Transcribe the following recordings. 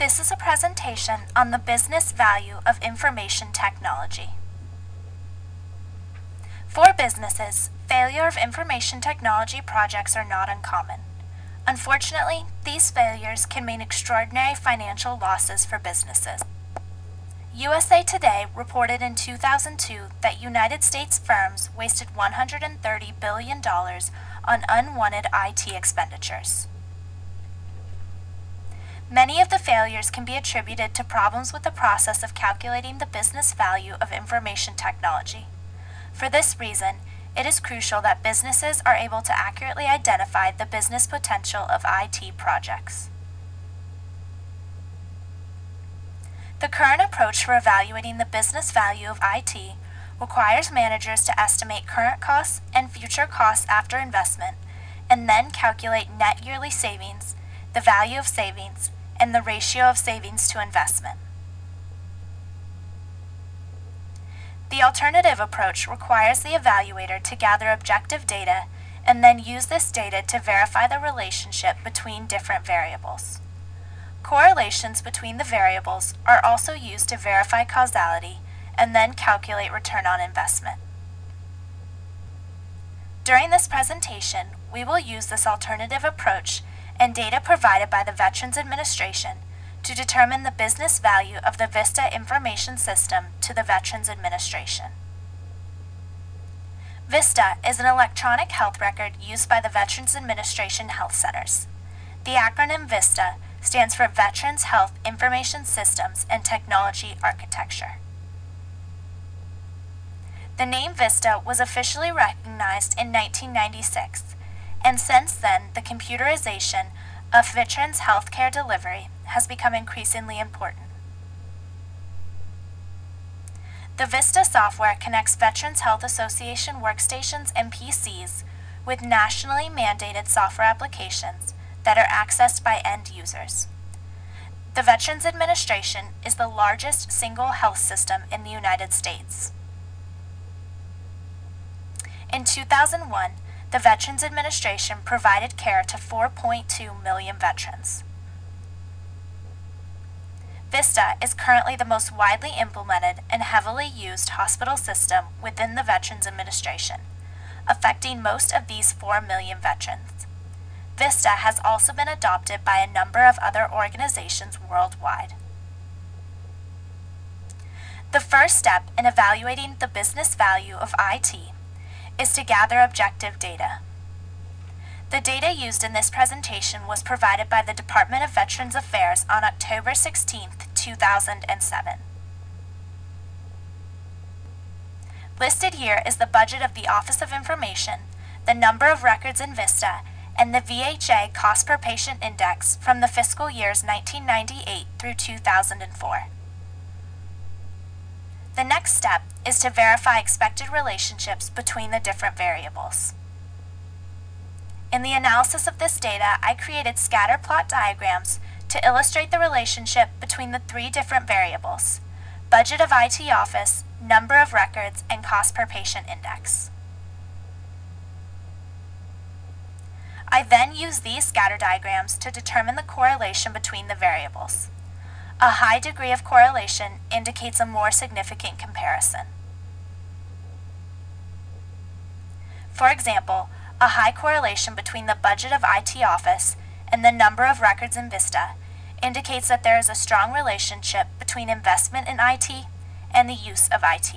This is a presentation on the business value of information technology. For businesses, failure of information technology projects are not uncommon. Unfortunately, these failures can mean extraordinary financial losses for businesses. USA Today reported in 2002 that United States firms wasted $130 billion on unwanted IT expenditures. Many of the failures can be attributed to problems with the process of calculating the business value of information technology. For this reason, it is crucial that businesses are able to accurately identify the business potential of IT projects. The current approach for evaluating the business value of IT requires managers to estimate current costs and future costs after investment, and then calculate net yearly savings, the value of savings, and the ratio of savings to investment. The alternative approach requires the evaluator to gather objective data and then use this data to verify the relationship between different variables. Correlations between the variables are also used to verify causality and then calculate return on investment. During this presentation, we will use this alternative approach and data provided by the Veterans Administration to determine the business value of the VISTA information system to the Veterans Administration. VISTA is an electronic health record used by the Veterans Administration Health Centers. The acronym VISTA stands for Veterans Health Information Systems and Technology Architecture. The name VISTA was officially recognized in 1996, and since then, the computerization of veterans' healthcare delivery has become increasingly important. The VISTA software connects Veterans Health Association workstations and PCs with nationally mandated software applications that are accessed by end users. The Veterans Administration is the largest single health system in the United States. In 2001, the Veterans Administration provided care to 4.2 million veterans. VISTA is currently the most widely implemented and heavily used hospital system within the Veterans Administration, affecting most of these 4 million veterans. VISTA has also been adopted by a number of other organizations worldwide. The first step in evaluating the business value of IT is to gather objective data. The data used in this presentation was provided by the Department of Veterans Affairs on October 16, 2007. Listed here is the budget of the Office of Information, the number of records in VISTA, and the VHA Cost Per Patient Index from the fiscal years 1998 through 2004. The next step is to verify expected relationships between the different variables. In the analysis of this data, I created scatter plot diagrams to illustrate the relationship between the 3 different variables: budget of IT office, number of records, and cost per patient index. I then use these scatter diagrams to determine the correlation between the variables. A high degree of correlation indicates a more significant comparison. For example, a high correlation between the budget of IT office and the number of records in VISTA indicates that there is a strong relationship between investment in IT and the use of IT.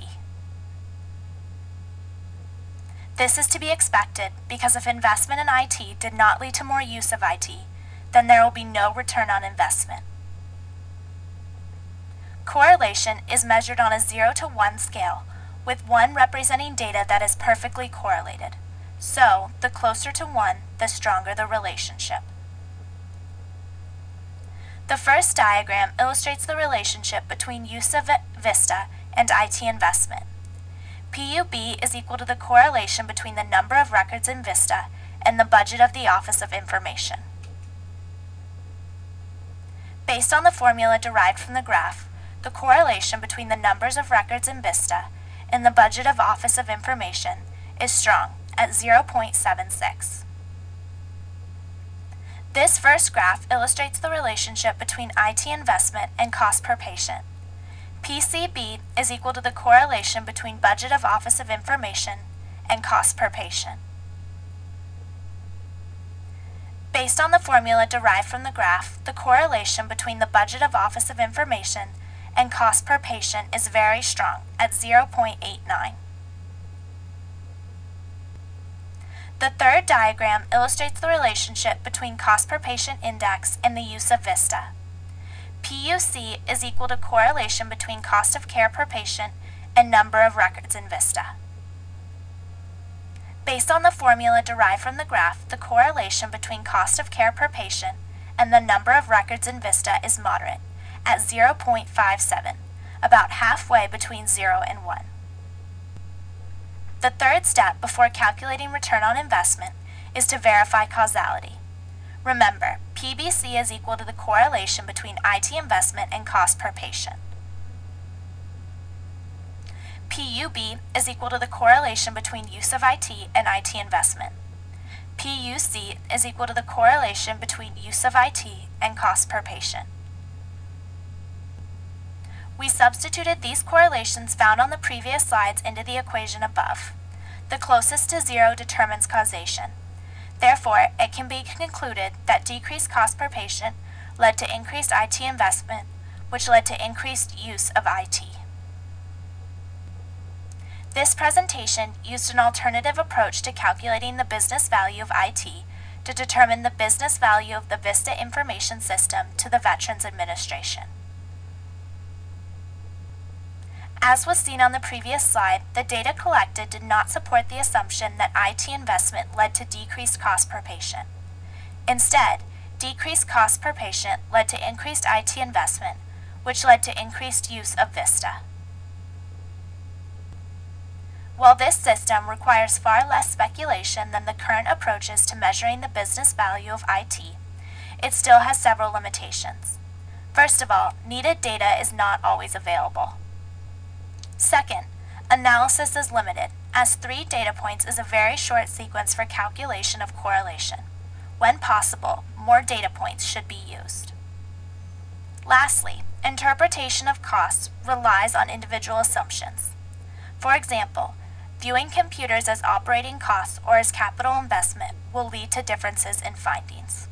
This is to be expected because if investment in IT did not lead to more use of IT, then there will be no return on investment. Correlation is measured on a 0 to 1 scale, with 1 representing data that is perfectly correlated. So, the closer to 1, the stronger the relationship. The first diagram illustrates the relationship between use of VISTA and IT investment. PUB is equal to the correlation between the number of records in VISTA and the budget of the Office of Information. Based on the formula derived from the graph, the correlation between the numbers of records in VISTA and the budget of Office of Information is strong at 0.76. This first graph illustrates the relationship between IT investment and cost per patient. PCB is equal to the correlation between budget of Office of Information and cost per patient. Based on the formula derived from the graph, the correlation between the budget of Office of Information and cost per patient is very strong at 0.89. The third diagram illustrates the relationship between cost per patient index and the use of VISTA. PUC is equal to correlation between cost of care per patient and number of records in VISTA. Based on the formula derived from the graph, the correlation between cost of care per patient and the number of records in VISTA is moderate, at 0.57, about halfway between 0 and 1. The third step before calculating return on investment is to verify causality. Remember, PBC is equal to the correlation between IT investment and cost per patient. PUB is equal to the correlation between use of IT and IT investment. PUC is equal to the correlation between use of IT and cost per patient. We substituted these correlations found on the previous slides into the equation above. The closest to 0 determines causation. Therefore, it can be concluded that decreased cost per patient led to increased IT investment, which led to increased use of IT. This presentation used an alternative approach to calculating the business value of IT to determine the business value of the VISTA information system to the Veterans Administration. As was seen on the previous slide, the data collected did not support the assumption that IT investment led to decreased cost per patient. Instead, decreased cost per patient led to increased IT investment, which led to increased use of VISTA. While this system requires far less speculation than the current approaches to measuring the business value of IT, it still has several limitations. First of all, needed data is not always available. Second, analysis is limited, as 3 data points is a very short sequence for calculation of correlation. When possible, more data points should be used. Lastly, interpretation of costs relies on individual assumptions. For example, viewing computers as operating costs or as capital investment will lead to differences in findings.